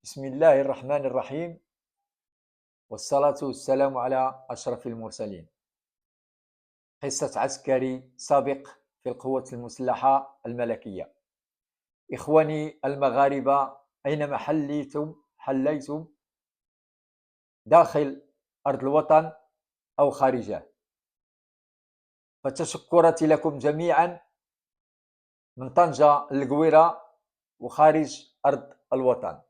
بسم الله الرحمن الرحيم، والصلاة والسلام على أشرف المرسلين. قصة عسكري سابق في القوات المسلحة الملكية. إخواني المغاربة، أينما حليتم داخل أرض الوطن أو خارجه، فتشكرتي لكم جميعا من طنجة للقويرة وخارج أرض الوطن.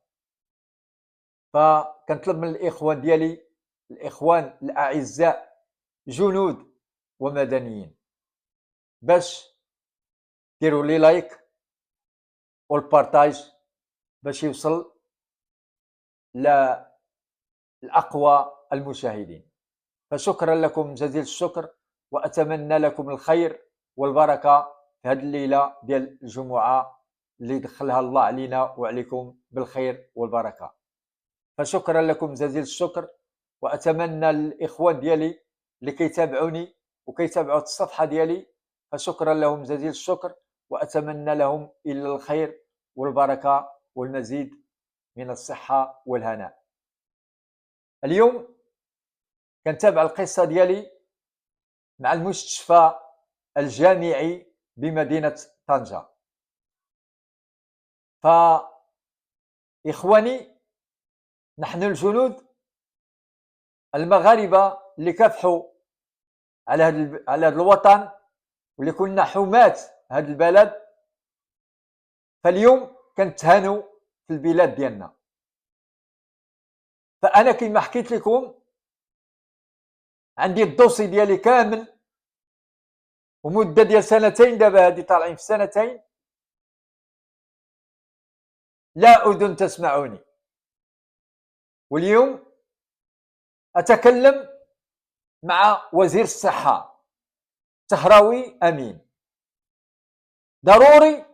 فكنطلب من الإخوان ديالي، الإخوان الأعزاء جنود ومدنيين، باش ديروا لي لايك والبارتاج باش يوصل لأقوى المشاهدين. فشكرا لكم جزيل الشكر، وأتمنى لكم الخير والبركة في هذه الليلة ديال الجمعة اللي دخلها الله علينا وعليكم بالخير والبركة. فشكرا لكم جزيل الشكر، وأتمنى الإخوان ديالي اللي كيتابعوني وكيتابعوا الصفحة ديالي، فشكرا لهم جزيل الشكر، وأتمنى لهم إلا الخير والبركة والمزيد من الصحة والهناء. اليوم كنتابع القصة ديالي مع المستشفى الجامعي بمدينة طنجة. فإخواني، نحن الجنود المغاربة اللي كافحوا على هذا الوطن واللي كنا حماة هذا البلد، فاليوم كنتهانوا في البلاد ديالنا. فأنا كما حكيت لكم عندي الدوسي ديالي كامل، ومدة ديال سنتين دابا هادي طالعين في سنتين لا أذن تسمعني. واليوم أتكلم مع وزير الصحة تهراوي أمين، ضروري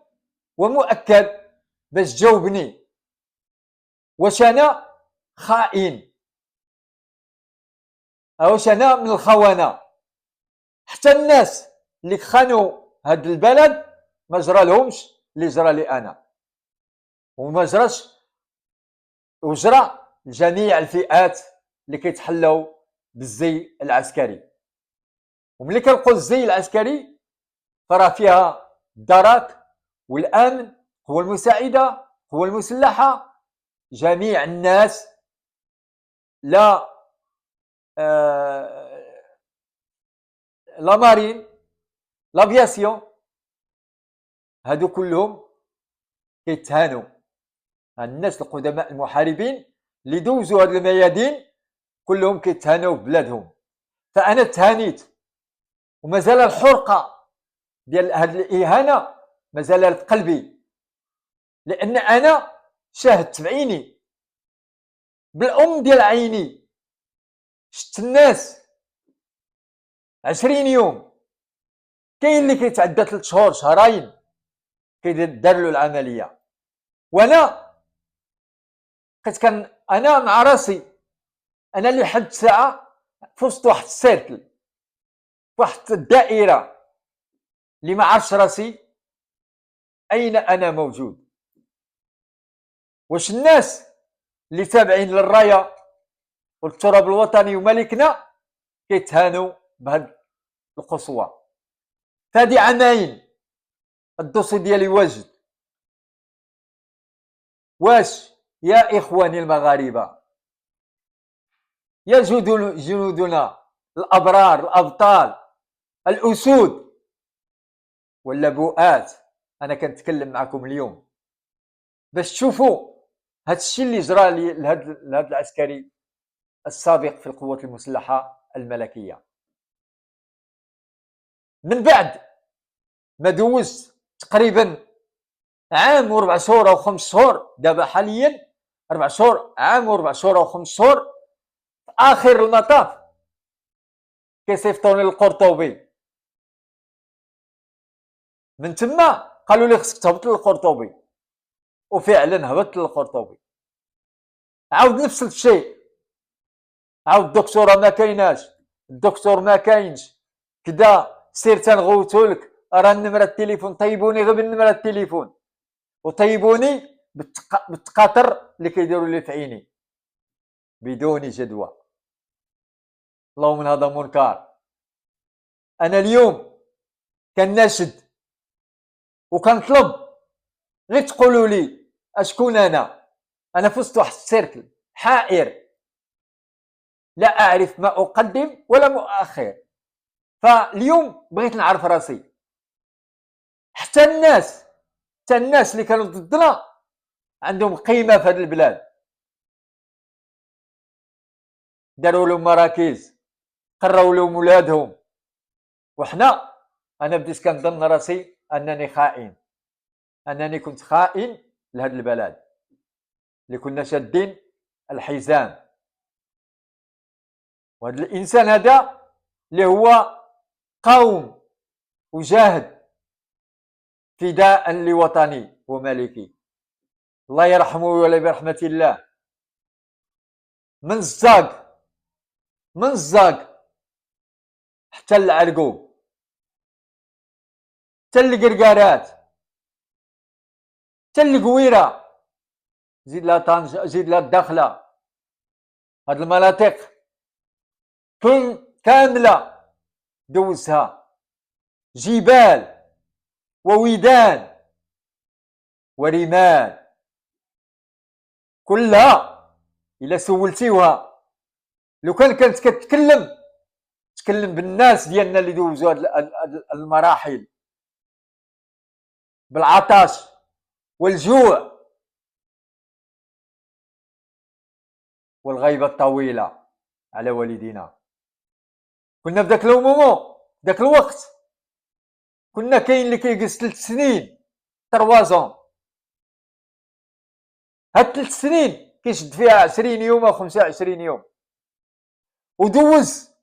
ومؤكد باش تجاوبني واش أنا خائن أو واش أنا من الخونة. حتى الناس اللي خانوا هاد البلد ما جرى لهمش اللي جرى لي أنا، وما جراش وجرى لجميع الفئات اللي كيتحلوا بالزي العسكري. وملي كنقول الزي العسكري فراه فيها الدرك والامن، قوى المساعده، قوى المسلحه، جميع الناس، لا لا مارين، لافياسيون، هادو كلهم كيتهانوا. الناس القدماء المحاربين اللي دوزوا هاد الميادين كلهم كيتهانوا ببلادهم. فانا تهانيت، ومازال الحرقه ديال هاد الاهانه مازال في قلبي، لان انا شاهدت بعيني بالام ديال عيني، شفت الناس 20 يوم، كاين اللي كيتعدى 3 شهور شهرين كيدار له العمليه. وانا بقيت انا مع راسي، انا اللي حد ساعه في وسط واحد السيركل، واحد الدائره اللي ما عرفش راسي اين انا موجود. واش الناس اللي تابعين للرايه والتراب الوطني وملكنا كيتهانوا بهاد القصوى؟ فهادي عامين الدوسي ديالي واجد. واش يا اخواني المغاربه، يا جنودنا الابرار الابطال الاسود ولا بؤات، انا كنتكلم معكم اليوم باش تشوفوا هاد الشيء اللي جرى لهاد العسكري السابق في القوات المسلحه الملكيه. من بعد ما دوزت تقريبا عام و4 شهور او 5 شهور، دابا حاليا 4 شهور، عام و4 شهور او 5 شهور، في اخر المطاف كيصيفطوني للقرطبي. من تما قالوا لي خصك تهبط للقرطبي، وفعلا هبطت للقرطبي. عاود نفس الشيء، عاود الدكتوره ما كايناش، الدكتور ما كاينش، كدا سير تنغوتولك، راه النمره التليفون، طيبوني غير بالنمره التليفون، وطيبوني بالتقاطر اللي كيديروا لي في عيني بدون جدوى. اللهم من هذا منكر. انا اليوم كناشد وكنطلب غير تقولوا لي اشكون انا في وسط واحد السيركل حائر، لا اعرف ما اقدم ولا مؤخر. فاليوم بغيت نعرف راسي. حتى الناس اللي كانوا ضدنا عندهم قيمه في هذه البلاد، داروا لهم مراكز، قراو لهم ولادهم، وحنا انا بديت كنظن راسي انني خائن، انني كنت خائن لهذا البلد اللي كنا شادين الحزام. وهذا الانسان هذا اللي هو قوم وجاهد فداء لوطني وملكي، الله يرحمه ولا برحمة الله، من الزاق حتى العرقوب حتى القرقارات حتى القويره، زيد لا طنجة زيد لا الداخله، هاد المناطق كامله دوزها، جبال وودان ورمال، كلها الا سولتيوها لو كانت تكلم بالناس ديالنا اللي دوزوا هاد المراحل بالعطش والجوع والغيبة الطويلة على والدينا. كنا في ذاك المومون، ذاك الوقت كنا كاين اللي كيجلس 3 سنين 3 هاد 3 سنين كيشد فيها 20 يوم او 25 يوم، ودوز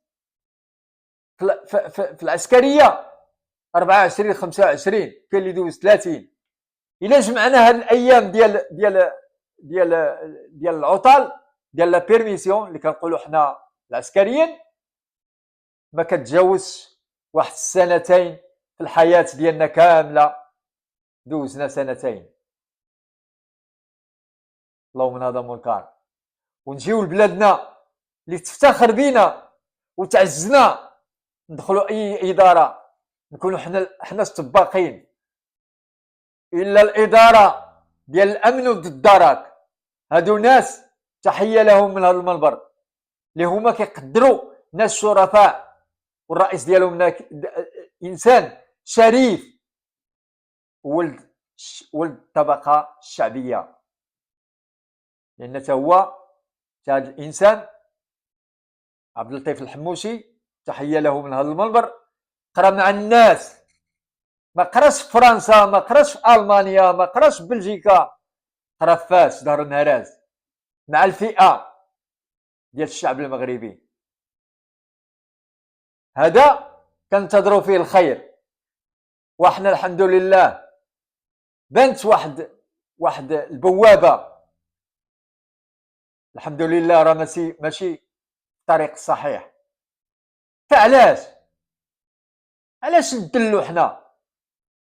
في العسكريه 24 25، كاين اللي دوز 30. الا جمعنا هاد الايام ديال العطل ديال لا بيرميسيون اللي كنقولوا حنا العسكريين، ما كتجاوزش واحد السنتين في الحياه ديالنا كامله، دوزنا سنتين. اللهم من هذا منكر. ونجيو لبلادنا اللي تفتخر بينا وتعزنا، ندخلوا اي اداره نكونوا حنا السباقين، الا الاداره ديال الامن والدرك، هادو ناس تحيه لهم من هذا المنبر، اللي هما كيقدروا ناس شرفاء، والرئيس ديالهم انسان شريف، ولد الطبقه الشعبيه، لان هو هذا الانسان عبد اللطيف الحموشي تحيه له من هذا المنبر، قرا مع الناس، ما قراش في فرنسا، ما قراش في المانيا، ما قراش في بلجيكا، قرا في فاس دار النهراز مع الفئه ديال الشعب المغربي. هذا كنتظروا فيه الخير، وحنا الحمد لله بنت واحد البوابه، الحمد لله راه ماشي الطريق الصحيح. علاش ندلو حنا؟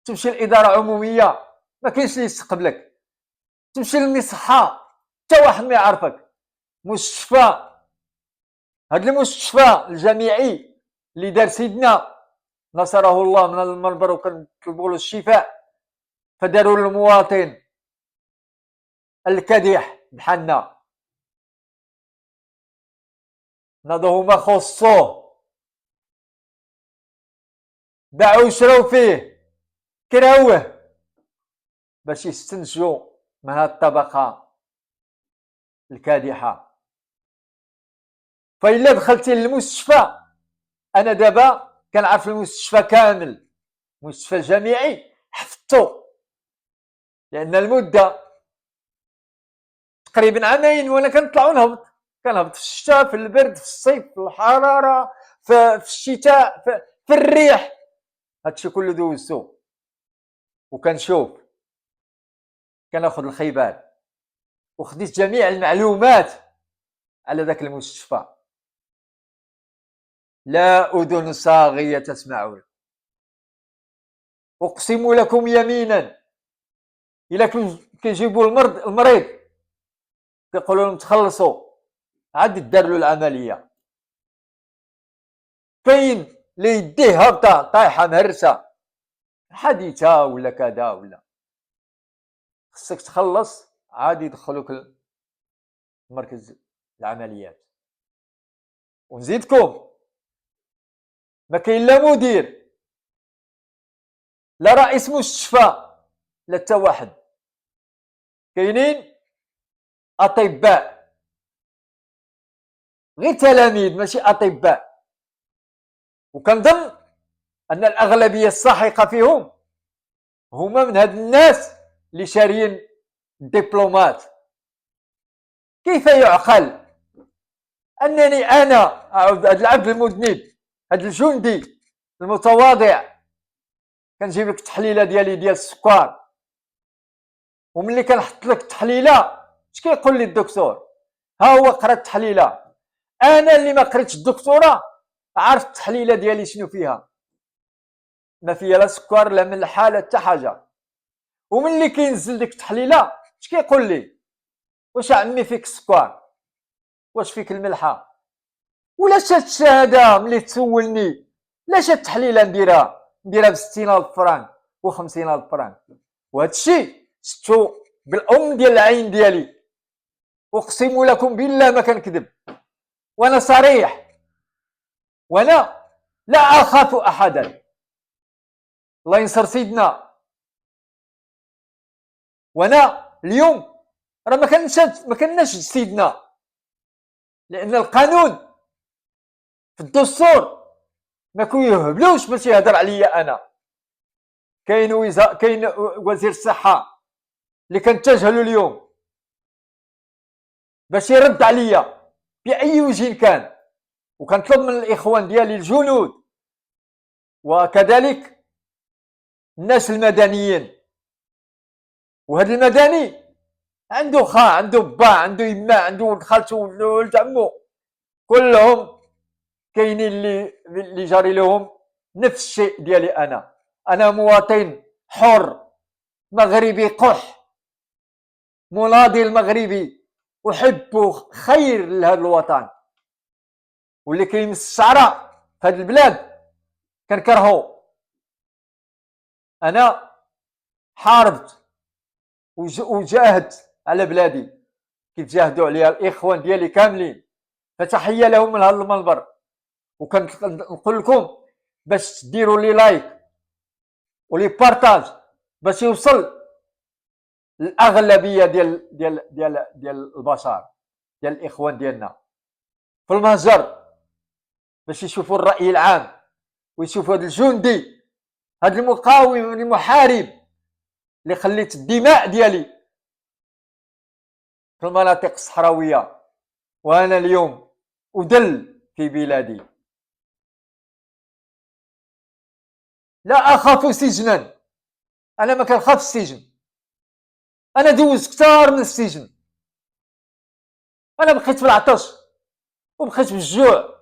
تمشي لاداره عموميه ما كاينش اللي يستقبلك، تمشي للمصحه حتى واحد ما يعرفك، مستشفى هذا المستشفى الجامعي اللي دار سيدنا نصره الله من المنبر وكنطلبوا له الشفاء، فداروا للمواطن الكدح بحالنا، ناضوا هما خصوه، باعوا وشراو فيه، كراوه باش يستنتجوا من هذه الطبقه الكادحه. فإلا دخلتي للمستشفى، انا دابا كنعرف المستشفى كامل، المستشفى الجامعي حفظتو، لان المده تقريبا عامين وانا كنطلع ونهبط، كنهبط في الشتاء، في البرد، في الصيف، في الحراره، في الشتاء، في الريح، هادشي كله دوزتو وكنشوف، كناخذ الخيبات، وخديت جميع المعلومات على ذاك المستشفى. لا أذن صاغية تسمعون، أقسم لكم يمينا الا كيجيبوا المريض كيقولوا لهم تخلصوا، عاد دار له العمليه. كاين اللي يديه هابطه طايحه مهرسه حديثه ولا كذا، ولا خصك تخلص عاد يدخلوك مركز العمليات. ونزيدكم ما كاين لا مدير لا رئيس مستشفى لا حتى واحد، كاينين اطباء غير تلاميذ ماشي اطباء. وكنظن ان الاغلبيه الساحقه فيهم هما من هاد الناس اللي شاريين دبلومات. كيف يعقل انني انا هذا العبد المذنب، هذا الجندي المتواضع، كنجيب لك التحليله ديال السكر، وملي كنحط لك التحليله اش كيقول لي الدكتور؟ ها هو قرا التحليله. انا اللي ما قريتش الدكتوره عارف التحليله ديالي شنو فيها، ما فيها لا سكر لا ملحه لا حتى حاجه. وملي كينزل ديك التحليله اش كيقول لي؟ واش عمي فيك السكر؟ واش فيك الملحه؟ ولا شات الشهاده ملي تسولني لا شات التحليله نديرها ب 60,000 فرانك و 50,000 فرانك. وهذا الشيء شفتو بالام ديال العين ديالي، اقسم لكم بالله ما كنكذب، وانا صريح، وانا لا اخاف احدا. الله ينصر سيدنا. وانا اليوم راه ما كناش سيدنا، لان القانون في الدستور ما كيهبلوش باش يهضر عليا انا. كاين وزير الصحه اللي كنتجهلوا اليوم باش يرد عليا باي وجه كان، وكنطلب من الاخوان ديالي الجنود وكذلك الناس المدنيين. وهذا المدني عنده عنده با، عنده يما، عنده ولد خالته ولد عمو، كلهم كاينين اللي جاري لهم نفس الشيء ديالي. انا مواطن حر مغربي قح، مناضل مغربي احب خير لهذا الوطن، واللي كيمس الشعره في هذه البلاد كنكرهو. انا حاربت وجاهدت على بلادي كيتجاهدوا عليها الاخوان ديالي كاملين، فتحيه لهم من هذا المنبر. وكنقول لكم باش ديروا لي لايك ولي بارطاج باش يوصل الاغلبيه ديال البشر، ديال الاخوان ديالنا في المهجر، باش يشوفوا الراي العام ويشوفوا هذا الجندي، هذا المقاوم المحارب اللي خليت الدماء ديالي في المناطق الصحراويه، وانا اليوم ادل في بلادي. لا اخاف سجنا، انا ما كنخاف السجن، انا دوزت كثار من السجن. انا بقيت في العطش وبقيت بالجوع،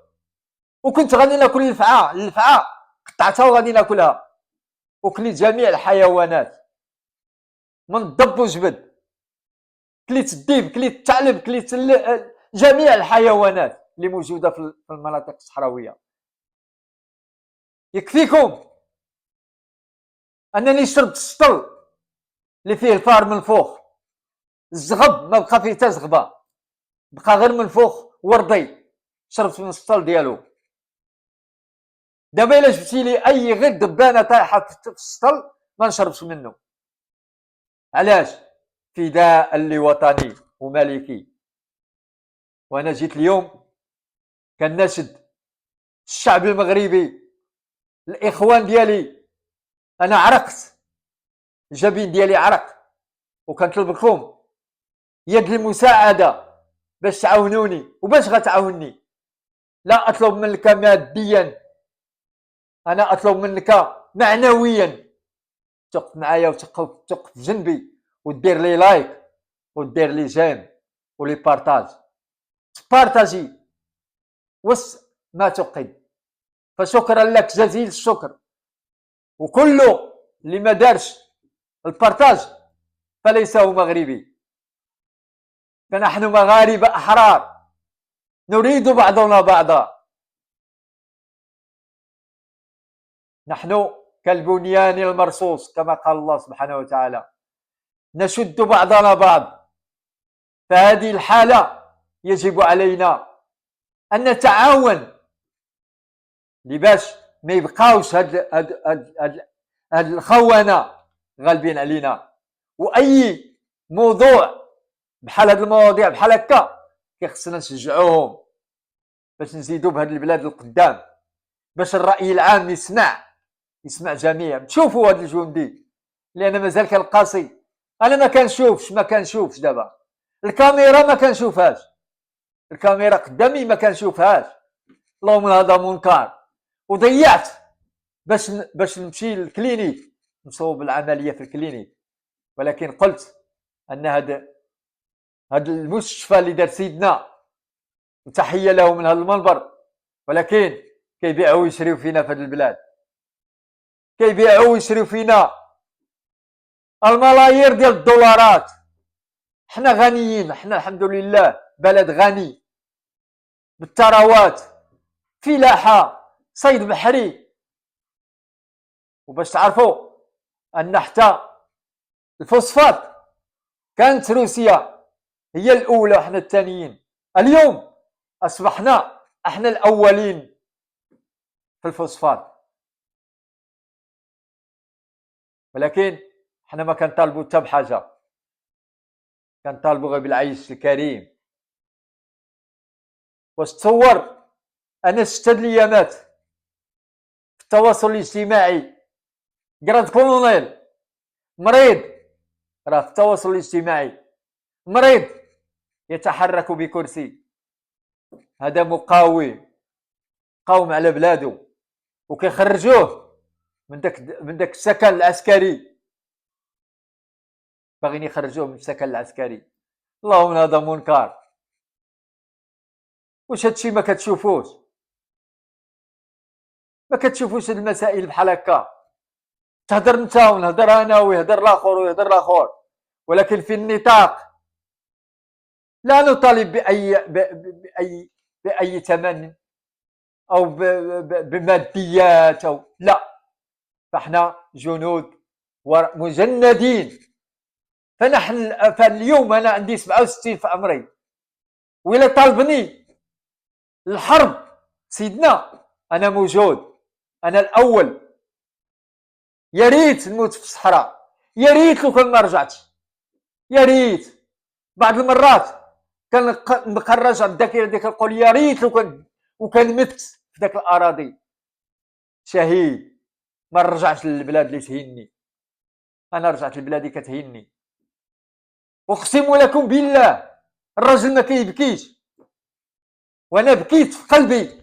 وكنت غادي ناكل الفعاء قطعتها وغادي ناكلها، وكليت جميع الحيوانات من الضب وجبد، كليت الديب، كليت الثعلب، كليت جميع الحيوانات اللي موجوده في المناطق الصحراويه. يكفيكم انني شربت السطل اللي فيه الفار منفوخ، الزغب ما بقى فيه حتى زغبه، بقى غير منفوخ وردي، شربت من السطل ديالو. دابا الا جبتي لي اي غير دبانه طايحه في السطل ما نشربش منه. علاش؟ فداء لوطني وملكي. وانا جيت اليوم كناشد الشعب المغربي، الاخوان ديالي، انا عرقت، الجبين ديالي عرق، وكنطلب لكم يد المساعده باش تعاونوني. وباش غتعاونني؟ لا اطلب منك ماديا، انا اطلب منك معنويا. تقف معايا وتقف جنبي ودير لي لايك ودير لي جيم ولي بارطاج، تبارطاجي وس ما تقد. فشكرا لك جزيل الشكر. وكله اللي ما دارش البارطاج فليس هو مغربي، فنحن مغاربة أحرار نريد بعضنا بعضا. نحن كالبنيان المرصوص كما قال الله سبحانه وتعالى، نشد بعضنا بعض. فهذه الحالة يجب علينا أن نتعاون لباش ما يبقاوش هاد الخونة غالبين علينا. وأي موضوع بحال هاد المواضيع بحال هكا خصنا نشجعوهم باش نزيدوا بهاد البلاد القدام، باش الرأي العام يسمع جميع. تشوفوا هاد الجندي لأن مازال كنقاسي، أنا ما كنشوفش دابا الكاميرا، ما كنشوفهاش الكاميرا قدامي، ما كنشوفهاش. اللهم هذا منكر. وضيعت باش نمشي للكلينيك نصوب العملية في الكلينيك، ولكن قلت أن هذا المستشفى اللي دار سيدنا، وتحية له من هذا المنبر، ولكن كيبيعوا ويشريوا فينا في هذه البلاد، كيبيعوا ويشريوا فينا الملايير ديال الدولارات. حنا غنيين، حنا الحمد لله بلد غني بالثروات، فلاحة، صيد بحري. وباش تعرفوا أن حتى الفوسفات كانت روسيا هي الأولى وحنا الثانيين، اليوم أصبحنا احنا الأولين في الفوسفات. ولكن حنا ما كنطالبوا حتى بحاجة، كنطالبوا غير بالعيش الكريم. واش تصور أنا شفت هاد الأيامات في التواصل الاجتماعي جراد كولونيل مريض، راه في التواصل الاجتماعي مريض يتحرك بكرسي، هذا مقاوم على بلادو، وكيخرجوه من داك السكن العسكري، باغيين يخرجوه من السكن العسكري. اللهم هذا منكر. واش هادشي ما كتشوفوش؟ ما كتشوفوش هاد المسائل بحال هكا؟ تهضر انت ونهضر انا ويهضر الاخر ويهضر الاخر، ولكن في النطاق لا نطالب باي ثمن او بماديات او لا، فاحنا جنود مجندين. فاليوم انا عندي 67 في عمري، وإلا طالبني الحرب سيدنا انا موجود، انا الاول. يا ريت نموت في الصحراء، يا ريت لو كان ما رجعتش، يا ريت. بعض المرات كنبقى نراجع الذاكره ديك، نقول يا ريت لو كان مت في ذاك الاراضي شهيد، ما رجعش للبلاد اللي تهيني. انا رجعت لبلادي كتهيني، اقسم لكم بالله الرجل ما كيبكيش، وانا بكيت في قلبي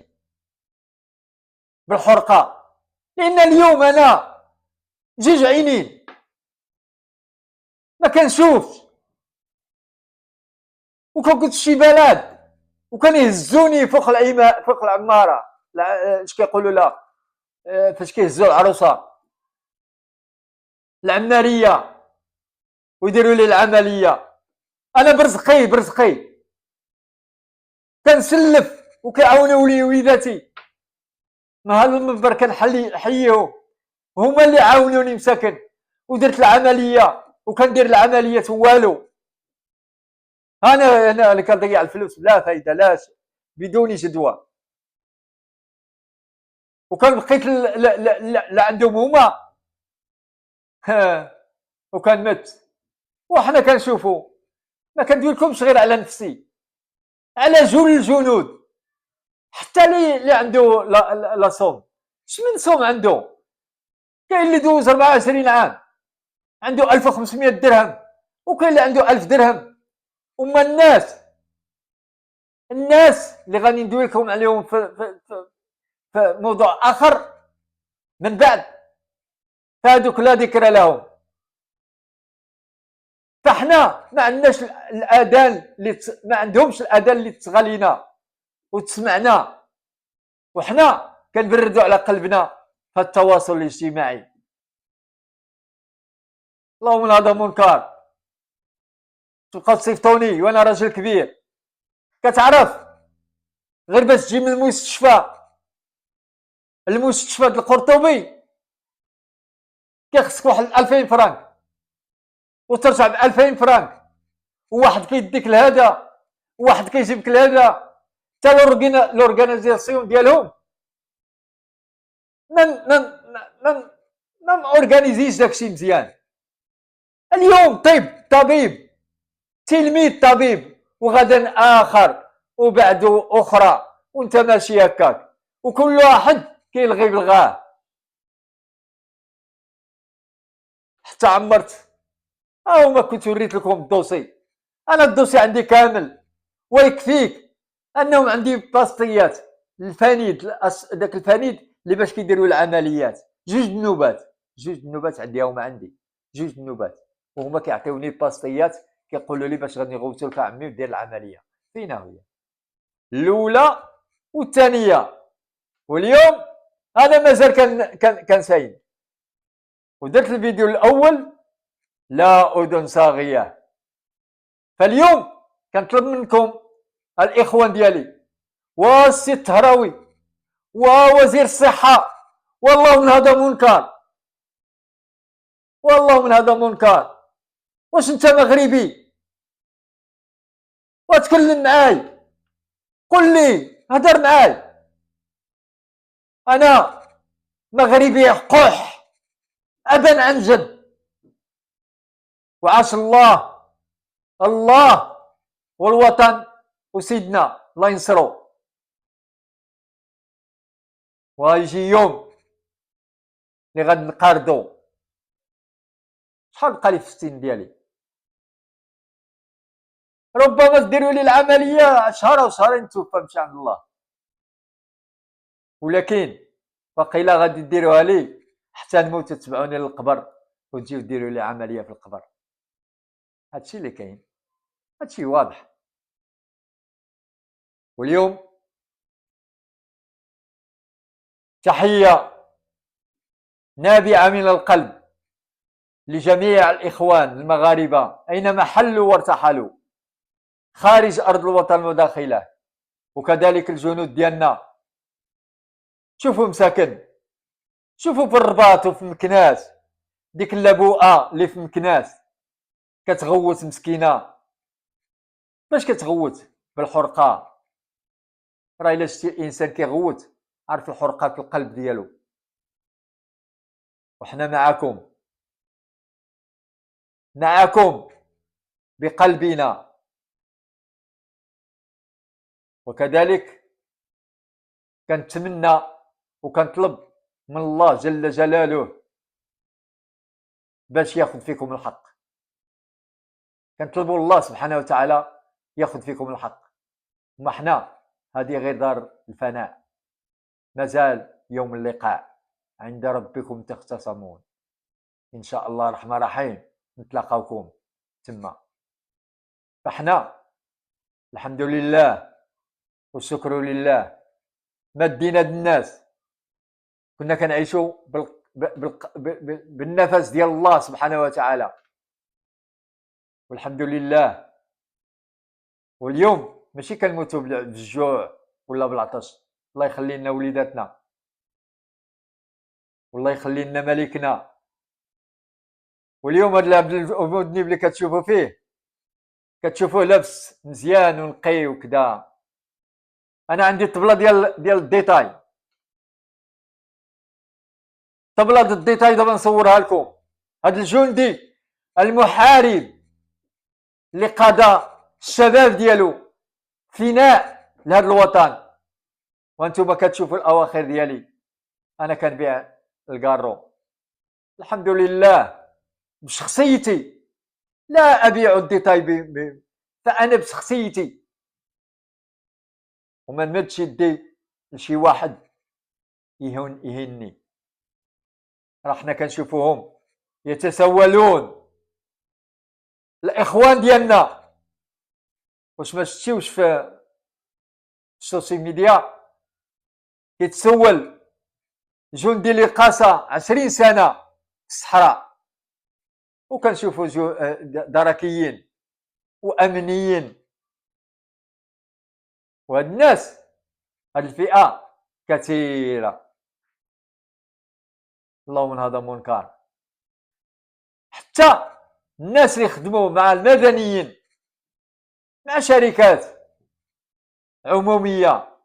بالحرقه، لان اليوم انا جوج عينين ما كنشوفش، وكنت في شي بلد وكان يهزوني فوق العماره، اش كيقولوا لها فاش كيهزوا العروسه، العماريه، ويديروا لي العمليه. انا برزقي كنسلف وكيعاونوا لي وليداتي، نهار المنبر كنحييهم، هما اللي عاونوني مساكن، ودرت العمليه وكندير العمليه والو. انا اللي كنضيع الفلوس بلا فايده، لا بدون جدوى، وكان بقيت عندهم هما وكان مت. وحنا كنشوفوا، ما كنديرلكمش غير على نفسي، على جل الجنود، حتى اللي عنده لا صوم. شمن صوم عنده؟ كاين اللي دوز 24 عام عنده 1500 درهم، وكاين اللي عنده 1000 درهم. وما الناس اللي غادي ندوي لكم عليهم في موضوع اخر من بعد، فهذوك لا ذكر لهم. فاحنا ما عندناش الاذان ما عندهمش الاذان اللي تغالينا وتسمعنا، وحنا كنبردوا على قلبنا في التواصل الاجتماعي. اللهم هذا منكر. تبقاو تصيفطوني وانا راجل كبير. كتعرف غير باش تجي من المستشفى د القرطبي كيخصك واحد 2000 فرانك وترجع ب 2000 فرانك، وواحد كيديك لهذا وواحد كيجيبك لهذا، حتى لورغانيزاسيون ديالهم ما اورغانيزيش داكشي مزيان. اليوم طبيب تلميذ طبيب وغدا اخر وبعده اخرى وانت ماشي هكاك، وكل واحد كيلغي بلغاه. حتى عمرت هما كنت وريت لكم الدوسي، انا الدوسي عندي كامل، ويكفيك انهم عندي باستيات الفنيد، داك الفنيد اللي باش كيديروا العمليات، جوج النوبات عنديهم عندي جوج النوبات، وهما كيعطيوني باستيات كيقولوا لي باش غادي نغوتو لك عمي ودير العمليه. فين هي الاولى والثانيه؟ واليوم انا مازال كان سايب، ودرت الفيديو الاول لا اذن صاغيه. فاليوم كنطلب منكم الاخوان ديالي والسي الطهراوي ووزير الصحه، والله من هذا منكر، والله من هذا منكر. واش انت مغربي وتكلم معاي؟ قل لي، هدر معاي. انا مغربي قح ابا عن جد، وعاش الله والوطن وسيدنا الله ينصرو. ويجي يوم اللي غادي نقاردو. شحال بقى لي في السن ديالي؟ ربما ديروا لي العمليه شهر او شهرين توفى مشى عند الله، ولكن وقيلا غادي ديروها لي حتى نموت وتتبعوني للقبر وتجيو ديروا لي عمليه في القبر. هادشي اللي كاين، هادشي واضح. واليوم تحيه نابعه من القلب لجميع الاخوان المغاربه اينما حلوا وارتحلوا خارج ارض الوطن وداخله، وكذلك الجنود ديالنا. شوفوا مساكن، شوفوا في الرباط وفي مكناس ديك اللبوءه اللي في مكناس كتغوت مسكينه. باش كتغوت؟ بالحرقه. راه الا شتي الانسان كيغوت عرف الحرقه في القلب ديالو. وحنا معاكم بقلبنا. وكذلك كنتمنى وكنطلب من الله جل جلاله باش ياخذ فيكم الحق. كنطلبوا الله سبحانه وتعالى ياخذ فيكم الحق. وما حنا هذه غير دار الفناء، مازال يوم اللقاء عند ربكم تختصمون. ان شاء الله الرحمن الرحيم نتلاقاوكم تما. فاحنا الحمد لله والشكر لله مدينا الناس كنا كنعيشوا بالنفس ديال الله سبحانه وتعالى، والحمد لله. واليوم ماشي كنموتوا بالجوع ولا بالعطش. الله يخلي لنا وليداتنا، والله يخلي لنا ملكنا. واليوم هذا العبد المذنب اللي كتشوفوا فيه كتشوفوه لابس مزيان ونقي وكذا. انا عندي طبله ديال الديتاي، طبله ديال الديتاي دابا نصورها لكم. هذا الجندي المحارب اللي قضى الشباب ديالو فناء لهذا الوطن، وانتم كتشوفوا الاواخر ديالي انا كنبيع الكارو. الحمد لله بشخصيتي لا ابيع الديتاي فانا بشخصيتي، وما نمدش يدي لشي واحد يهني. راه حنا كنشوفوهم يتسولون الاخوان ديالنا. واش ما شفتيوش في السوشيال ميديا كيتسول جندي اللي قاسى 20 سنه في الصحراء، وكنشوفوا دركيين وأمنيين. وهاد الناس، هاد الفئة كثيرة، اللهم هذا منكر. حتى الناس اللي يخدموا مع المدنيين، مع شركات عمومية،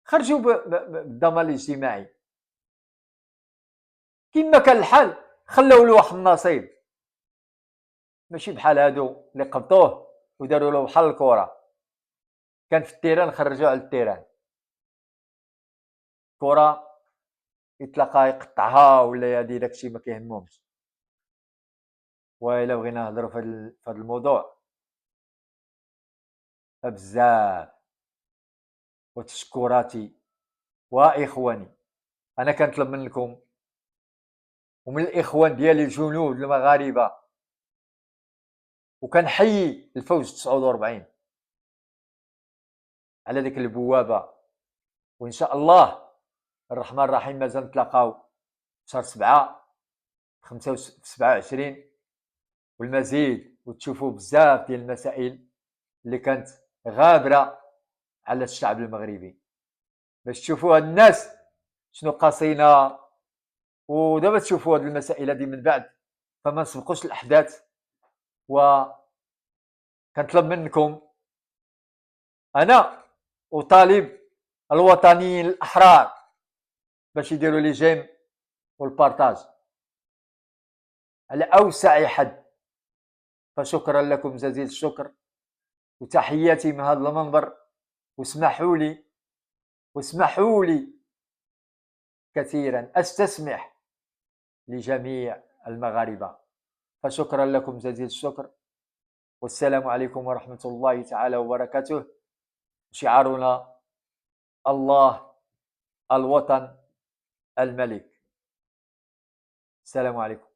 خرجوا بالضمان الاجتماعي كما كان الحال، خلوا له واحد النصيب، ماشي بحال هادو اللي قبطوه وداروا له بحال الكرة، كان في التيران خرجوه على التيران، كرة يتلاقى يقطعها ولا هادي داكشي ما كيهمهمش. وإلا بغينا نهضروا في هذا الموضوع فبزاف. وتشكراتي وإخواني، أنا كنطلب منكم ومن الإخوان ديالي الجنود المغاربة، وكنحيي الفوز 49 على ديك البوابة. وإن شاء الله الرحمن الرحيم مازال نتلاقاو شهر 7 27 والمزيد، وتشوفوا بزاف ديال المسائل اللي كانت غابرة على الشعب المغربي، باش تشوفوا هاد الناس شنو قاسينا. ودابا تشوفوا هاد المسائل هادي من بعد، فما نسبقوش الأحداث. وكنطلب منكم أنا أطالب الوطنيين الأحرار باش يديروا لي جيم والبارطاج على أوسع حد. فشكرا لكم جزيل الشكر، وتحياتي من هذا المنبر. واسمحوا لي كثيرا أستسمح لجميع المغاربة. فشكرا لكم جزيل الشكر، والسلام عليكم ورحمة الله تعالى وبركاته. شعارنا الله، الوطن، الملك. السلام عليكم.